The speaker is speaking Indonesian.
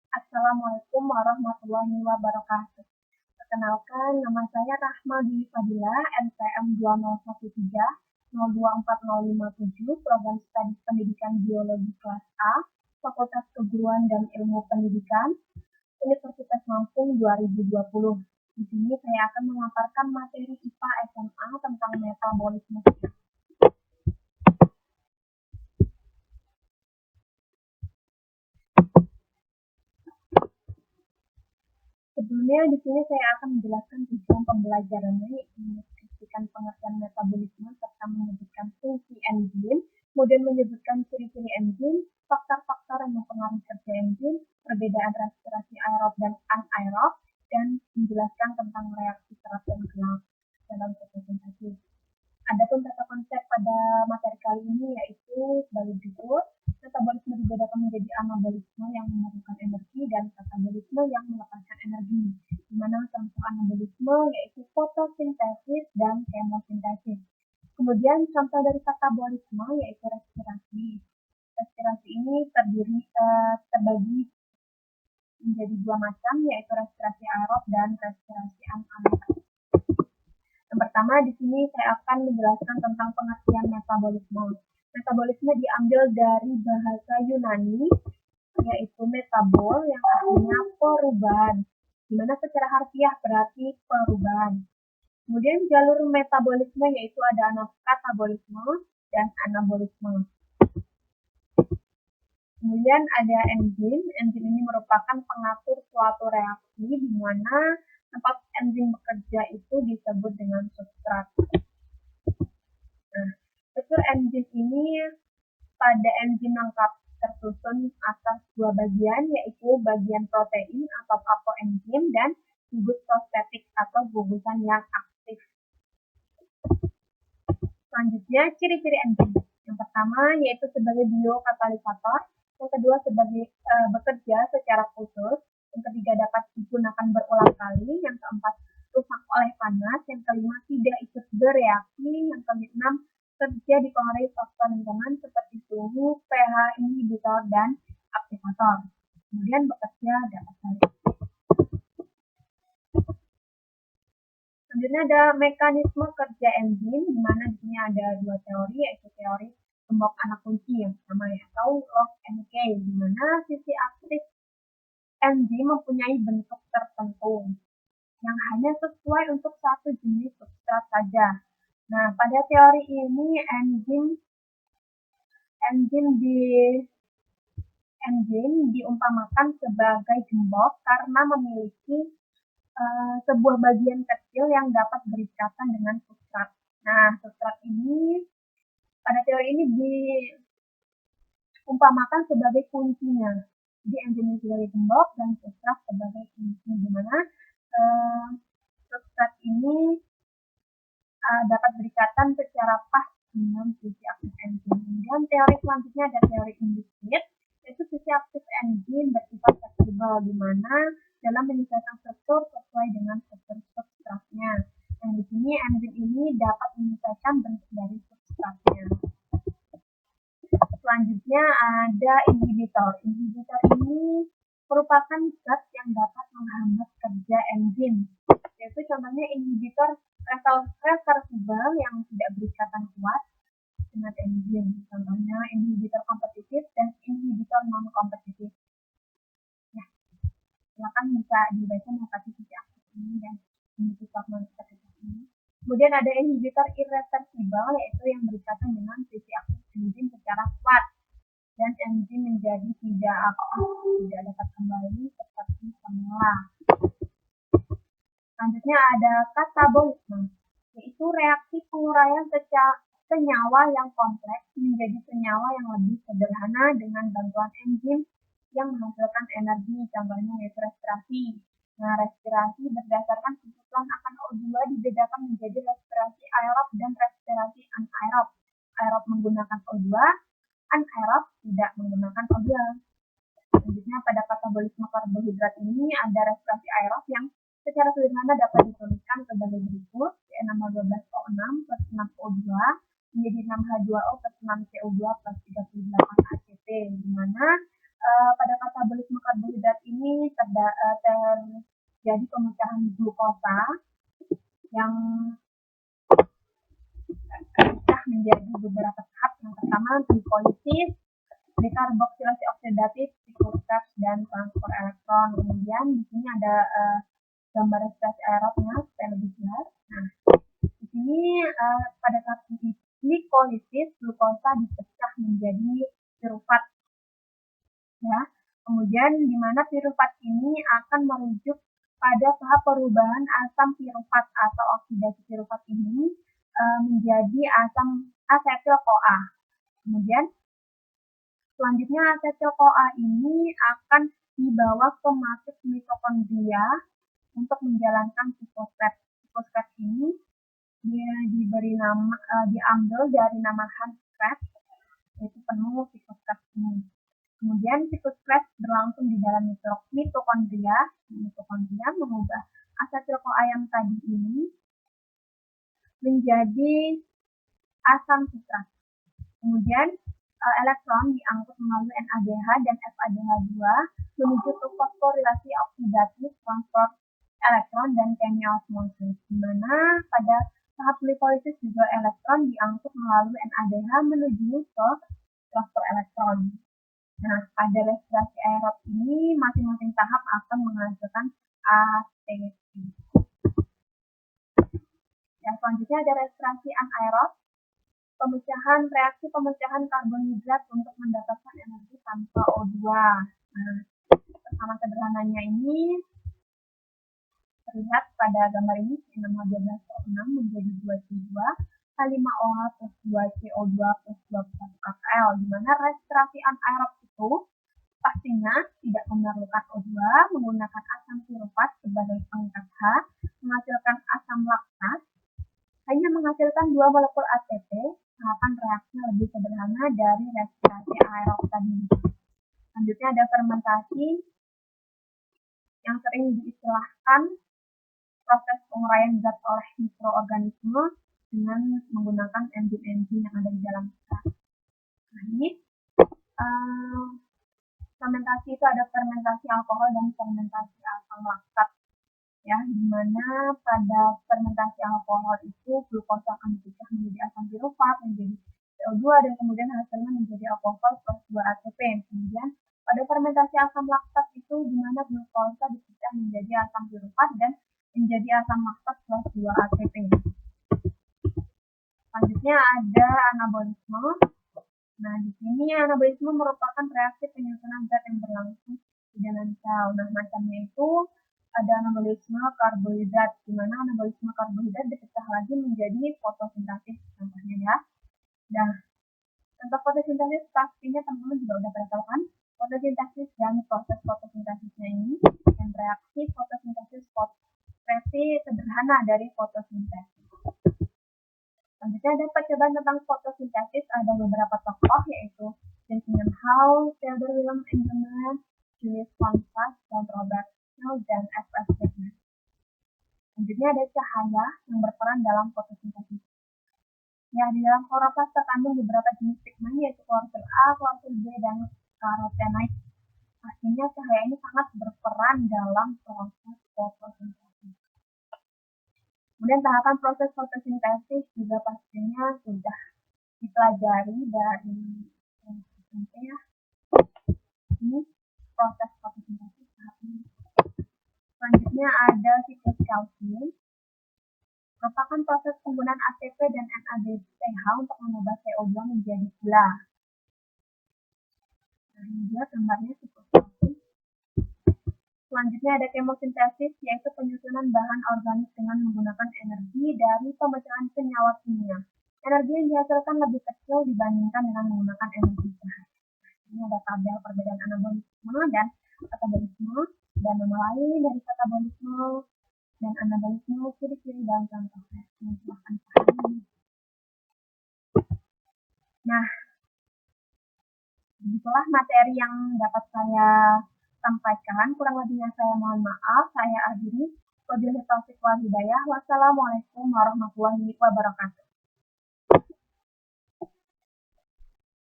Assalamualaikum warahmatullahi wabarakatuh. Perkenalkan, nama saya Rahma Dwi Fadila, NPM 2013-024057, Program Studi Pendidikan Biologi Kelas A, Fakultas Keguruan dan Ilmu Pendidikan, Universitas Lampung 2020. Di sini saya akan memaparkan materi IPA SMA tentang metabolisme. Sebelumnya di sini saya akan menjelaskan tujuan pembelajarannya, yaitu mendeskripsikan pengertian metabolisme serta menyebutkan fungsi enzim, kemudian menyebutkan ciri-ciri enzim, faktor-faktor yang mempengaruhi kerja enzim, perbedaan respirasi aerob dan anaerob, dan menjelaskan tentang reaksi serat dan gelap dalam fotosintesis. Adapun tata konsep pada materi kali ini yaitu sebagai berikut. Metabolisme dibedakan menjadi anabolisme yang memerlukan energi dan katabolisme yang melepaskan energi. Di mana contoh anabolisme yaitu fotosintesis dan kemosintesis. Kemudian contoh dari katabolisme yaitu respirasi. Respirasi ini terbagi menjadi dua macam, yaitu respirasi aerob dan respirasi anaerob. Yang pertama, di sini saya akan menjelaskan tentang pengertian metabolisme. Metabolisme diambil dari bahasa Yunani, yaitu metabol, yang artinya perubahan, di mana secara harfiah berarti perubahan. Kemudian jalur metabolisme yaitu ada katabolisme dan anabolisme. Kemudian ada enzim. Enzim ini merupakan pengatur suatu reaksi di mana tempat enzim bekerja itu disebut dengan substrat. Nah, struktur enzim ini pada enzim lengkap tersusun atas dua bagian, yaitu bagian protein atau apoenzim dan gugus fosfatik atau gugusan yang aktif. Selanjutnya, ciri-ciri enzim. Yang pertama yaitu sebagai biokatalisator, yang kedua sebagai bekerja secara khusus, yang ketiga dapat digunakan berulang kali, yang keempat rusak oleh panas, yang kelima tidak ikut bereaksi, yang keenam kerja dipengaruhi faktor lingkungan seperti suhu, pH, inhibitor, dan aktivator. Kemudian bekerja dapat balik. Selanjutnya ada mekanisme kerja enzim, di mana di sini ada dua teori, yaitu teori gembok anak kunci yang pertama atau lock and key, di mana sisi aktif enzim mempunyai bentuk tertentu yang hanya sesuai untuk satu jenis substrat saja. Nah, pada teori ini enzim diumpamakan sebagai gembok karena memiliki sebuah bagian kecil yang dapat berikatan dengan substrat. Nah, substrat ini pada teori ini diumpamakan sebagai kuncinya. Jadi enzim sebagai gembok dan substrat sebagai kunci, di mana substrat ini dapat berikatan secara pas dengan sisi aktif enzim. Kemudian teori selanjutnya ada teori inductive, yaitu sisi aktif enzim bersifat fleksibel, di mana dalam menyesuaikan struktur sesuai dengan struktur substratnya. Yang di sini enzim ini dapat menyesuaikan bentuk dari substratnya. Selanjutnya ada inhibitor. Inhibitor ini merupakan zat yang dapat menghambat kerja enzim. Yaitu contohnya inhibitor reversibel yang tidak berikatan kuat dengan enzim. Contohnya inhibitor kompetitif dan inhibitor non-kompetitif. Ya, silakan bisa dibaca mengenai sisi aktif ini dan inhibitor non-kompetitif ini. Kemudian ada inhibitor irreversibel, yaitu yang berikatan dengan sisi aktif enzim secara kuat dan enzim menjadi tidak aktif, tidak dapat kembali seperti semula. Selanjutnya ada katabolisme, yaitu reaksi penguraian senyawa yang kompleks menjadi senyawa yang lebih sederhana dengan bantuan enzim yang menghasilkan energi, contohnya yaitu respirasi. Nah, respirasi berdasarkan kebutuhan akan O2 dibedakan menjadi respirasi aerob dan respirasi anaerob. Aerob menggunakan O2, anaerob tidak menggunakan O2. Selanjutnya pada katabolisme karbohidrat ini ada respirasi aerob yang secara sederhana dapat dituliskan sebagai berikut, C6H12O6 plus 6O2 menjadi 6H2O plus 6CO2 plus 38 ACP, di mana pada katabolisme karbohidrat ini terjadi pemecahan glukosa yang terpecah menjadi beberapa tahap. Yang pertama glikolisis, dekarboksilasi oksidatif, siklus dan transfer elektron. Kemudian di sini ada gambar respirasi aerobnya supaya lebih jelas. Nah, di sini pada saat glikolisis, glukosa dipecah menjadi pirufat. Ya, kemudian di mana pirufat ini akan merujuk pada tahap perubahan asam pirufat atau oksidasi pirufat ini menjadi asam asetil-CoA. Kemudian selanjutnya asetil-CoA ini akan dibawa ke matriks mitokondria untuk menjalankan sikloskop. Sikloskop ini dia diberi nama diambil dari nama Hans-Krebs, yaitu penulis sikloskop ini. Kemudian sikloskop berlangsung di dalam mitokondria. Mitokondria mengubah asetil-CoA yang tadi ini menjadi asam sitrat. Kemudian elektron diangkut melalui NADH dan FADH2 menuju ke fosforilasi oksidatif transfer elektron dan chemiosmosis, di mana pada tahap glikolisis juga elektron diangkut melalui NADH menuju ke transfer elektron. Nah, pada respirasi aerob ini masing-masing tahap akan menghasilkan ATP. Yang selanjutnya ada respirasi anaerob, reaksi pemecahan karbohidrat untuk mendapatkan energi tanpa O2. Nah, persamaan sederhananya ini terlihat pada gambar ini, N6H12O6 menjadi 2C2, H5OH plus 2CO2 plus 21 KKL, di mana respirasi anaerob itu pastinya tidak memerlukan O2, menggunakan asam pirufat sebagai pengikat H, menghasilkan asam laktat, hanya menghasilkan 2 molekul ATP. Tahapan reaksinya lebih sederhana dari respirasi aerob tadi. Selanjutnya ada fermentasi yang sering diistilahkan proses penguraian zat oleh mikroorganisme dengan menggunakan enzim-enzim yang ada di dalam zat. Nah, ini fermentasi itu ada fermentasi alkohol dan fermentasi asam laktat. Ya, di mana pada fermentasi alkohol itu glukosa akan dipecah menjadi asam pirufat, menjadi CO2, dan kemudian hasilnya menjadi alkohol plus 2 ATP. Kemudian pada fermentasi asam laktat itu di mana glukosa dipecah menjadi asam pirufat dan menjadi asam laktat plus 2 ATP. Selanjutnya ada anabolisme. Nah, di sini anabolisme merupakan reaksi penyusunan zat yang berlangsung di dalam sel. Nah, macamnya itu ada anabolisme karbohidrat, di mana anabolisme karbohidrat dipecah lagi menjadi fotosintesis contohnya ya. Nah, contoh fotosintesis pastinya teman-teman juga udah pernah tahu kan? Fotosintesis dan proses fotosintesisnya ini dan reaksi fotosintesis versi sederhana dari fotosintesis. Selanjutnya ada percobaan tentang fotosintesis, ada beberapa tokoh yaitu Benjamin Howe, Theodor Wilhelm Engelmann, Julius von Fass, dan Robert dan F.S. Beckman. Selanjutnya ada cahaya yang berperan dalam fotosintesis. Ya, di dalam kloroplas terkandung beberapa jenis pigmen yaitu klorofil A, klorofil B, dan karotenoid. Pastinya cahaya ini sangat berperan dalam proses fotosintesis. Kemudian tahapan proses fotosintesis juga pastinya sudah dipelajari dari SMP ya. Ini proses fotosintesis tahap ini. Selanjutnya ada siklus Calvin, merupakan proses penggunaan ATP dan NADPH untuk mengubah CO2 menjadi gula. Nah, ini dia gambarnya siklus Calvin. Selanjutnya ada kemosintesis, yaitu penyusunan bahan organik dengan menggunakan energi dari pemecahan senyawa kimia. Energi yang dihasilkan lebih kecil dibandingkan dengan menggunakan energi cahaya. Ini ada tabel perbedaan anabolisme dan katabolisme, dan nama lain dari katabolisme dan anabolisme, ciri-ciri dan contoh reaksi. Silahkan pahami. Nah, begitulah materi yang dapat saya sampaikan. Kurang lebihnya saya mohon maaf. Saya akhiri. Wabillahi taufiq wal hidayah. Wassalamualaikum warahmatullahi wabarakatuh.